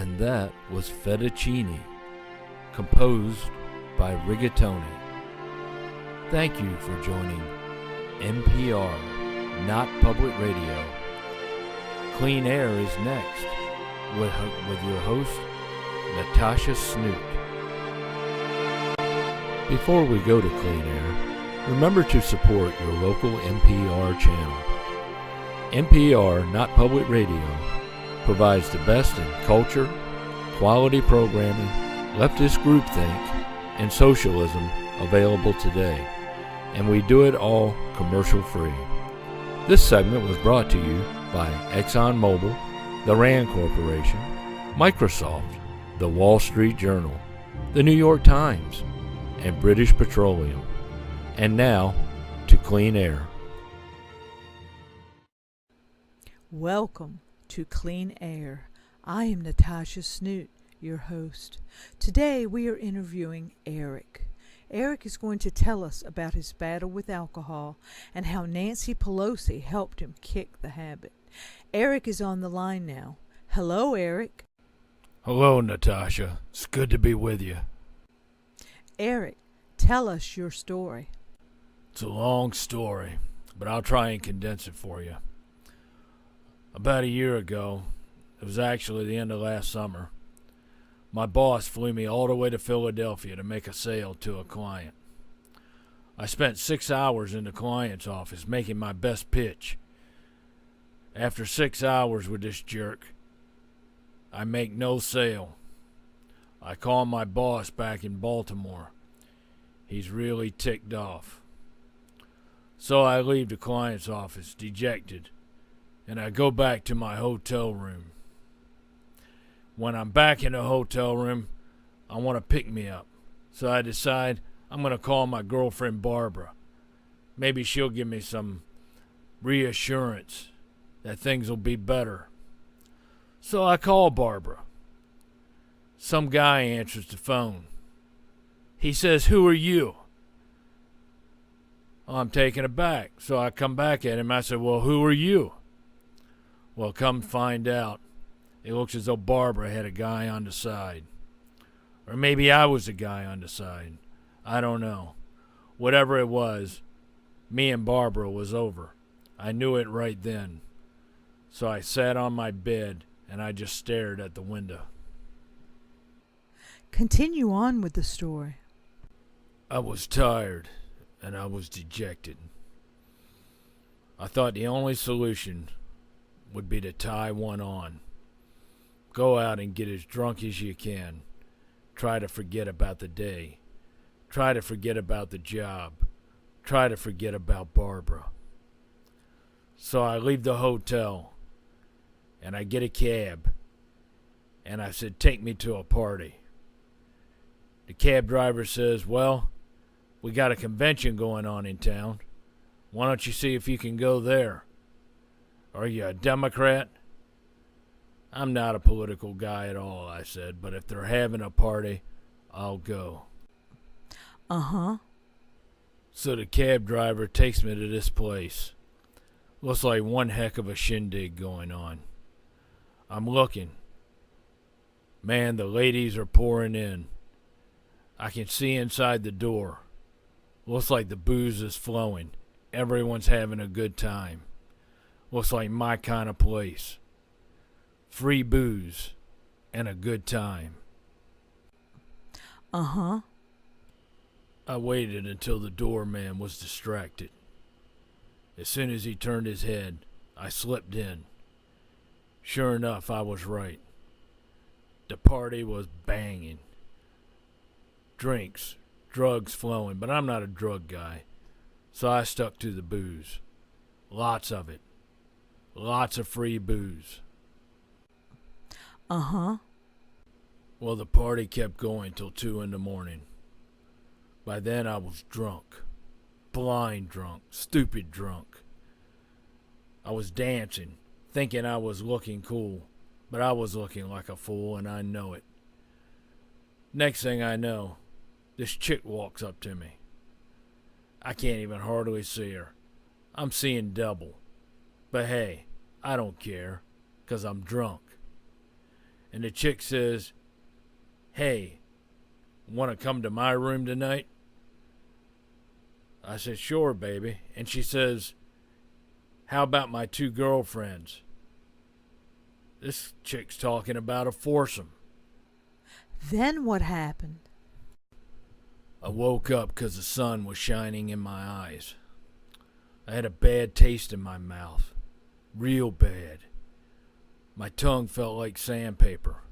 And that was Fettuccine, composed by Rigatoni. Thank you for joining NPR, Not Public Radio. Clean Air is next with your host, Natasha Snoot. Before we go to Clean Air, remember to support your local NPR channel. NPR, Not Public Radio, provides the best in culture, quality programming, leftist groupthink, and socialism available today, and we do it all commercial-free. This segment was brought to you by ExxonMobil, the RAND Corporation, Microsoft, the Wall Street Journal, the New York Times, and British Petroleum. And now, to Clean Air. Welcome to Clean Air. I am Natasha Snoot, your host. Today we are interviewing Eric. Eric is going to tell us about his battle with alcohol and how Nancy Pelosi helped him kick the habit. Eric is on the line now. Hello, Eric. Hello, Natasha. It's good to be with you. Eric, tell us your story. It's a long story, but I'll try and condense it for you. About a year ago, it was actually the end of last summer, my boss flew me all the way to Philadelphia to make a sale to a client. I spent 6 hours in the client's office making my best pitch. After 6 hours with this jerk, I make no sale. I call my boss back in Baltimore. He's really ticked off. So I leave the client's office dejected, and I go back to my hotel room. When I'm back in the hotel room, I want to pick me up. So I decide I'm going to call my girlfriend Barbara. Maybe she'll give me some reassurance that things will be better. So I call Barbara. Some guy answers the phone. He says, "Who are you?" I'm taken aback. So I come back at him. I said, "Well, who are you?" Well, come find out, it looks as though Barbara had a guy on the side. Or maybe I was the guy on the side. I don't know. Whatever it was, me and Barbara was over. I knew it right then. So I sat on my bed and I just stared at the window. Continue on with the story. I was tired and I was dejected. I thought the only solution would be to tie one on. Go out and get as drunk as you can. Try to forget about the day. Try to forget about the job. Try to forget about Barbara. So I leave the hotel and I get a cab and I said, "Take me to a party." The cab driver says, "Well, we got a convention going on in town. Why don't you see if you can go there? Are you a Democrat?" "I'm not a political guy at all," I said, "but if they're having a party, I'll go." Uh-huh. So the cab driver takes me to this place. Looks like one heck of a shindig going on. I'm looking. Man, the ladies are pouring in. I can see inside the door. Looks like the booze is flowing. Everyone's having a good time. Looks like my kind of place. Free booze and a good time. Uh-huh. I waited until the doorman was distracted. As soon as he turned his head, I slipped in. Sure enough, I was right. The party was banging. Drinks, drugs flowing, but I'm not a drug guy, so I stuck to the booze. Lots of it. Lots of free booze. Uh-huh. Well, the party kept going till 2 a.m. By then I was drunk. Blind drunk. Stupid drunk. I was dancing, thinking I was looking cool, but I was looking like a fool, and I know it. Next thing I know, this chick walks up to me. I can't even hardly see her. I'm seeing double. But hey, I don't care, 'cause I'm drunk. And the chick says, "Hey, want to come to my room tonight?" I said, "Sure, baby." And she says, "How about my two girlfriends?" This chick's talking about a foursome. Then what happened? I woke up because the sun was shining in my eyes. I had a bad taste in my mouth. Real bad. My tongue felt like sandpaper.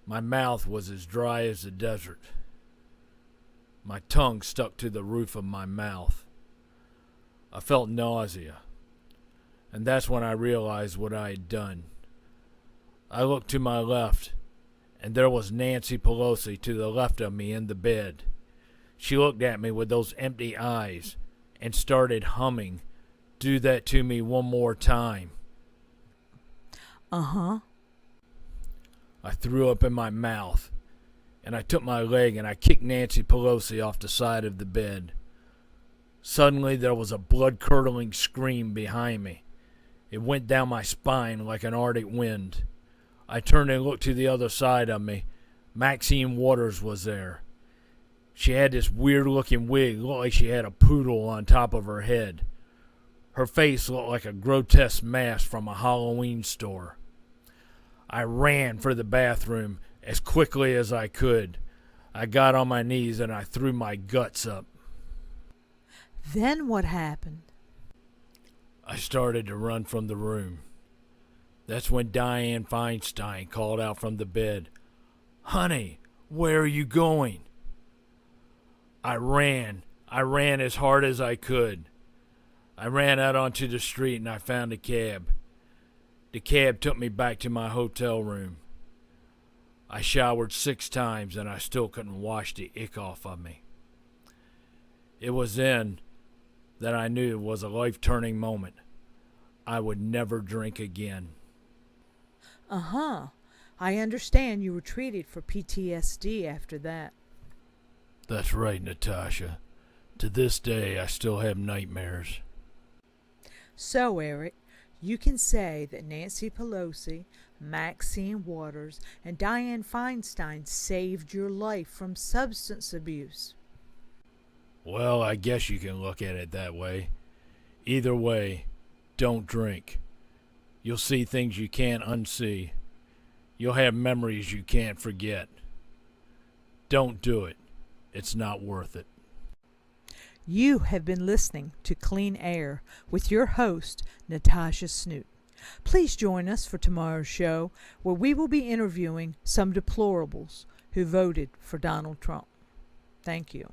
My mouth was as dry as the desert. My tongue stuck to the roof of my mouth. I felt nausea. And that's when I realized what I had done. I looked to my left, and there was Nancy Pelosi to the left of me in the bed. She looked at me with those empty eyes and started humming, "Do That to Me One More Time." Uh-huh. I threw up in my mouth, and I took my leg and I kicked Nancy Pelosi off the side of the bed. Suddenly there was a blood-curdling scream behind me. It went down my spine like an Arctic wind. I turned and looked to the other side of me. Maxine Waters was there. She had this weird-looking wig, looked like she had a poodle on top of her head. Her face looked like a grotesque mask from a Halloween store. I ran for the bathroom as quickly as I could. I got on my knees and I threw my guts up. Then what happened? I started to run from the room. That's when Dianne Feinstein called out from the bed, "Honey, where are you going?" I ran as hard as I could. I ran out onto the street and I found a cab. The cab took me back to my hotel room. I showered 6 times and I still couldn't wash the ick off of me. It was then that I knew it was a life-turning moment. I would never drink again. Uh-huh. I understand you were treated for PTSD after that. That's right, Natasha. To this day, I still have nightmares. So, Eric, you can say that Nancy Pelosi, Maxine Waters, and Dianne Feinstein saved your life from substance abuse. Well, I guess you can look at it that way. Either way, don't drink. You'll see things you can't unsee. You'll have memories you can't forget. Don't do it. It's not worth it. You have been listening to Clean Air with your host, Natasha Snoot. Please join us for tomorrow's show, where we will be interviewing some deplorables who voted for Donald Trump. Thank you.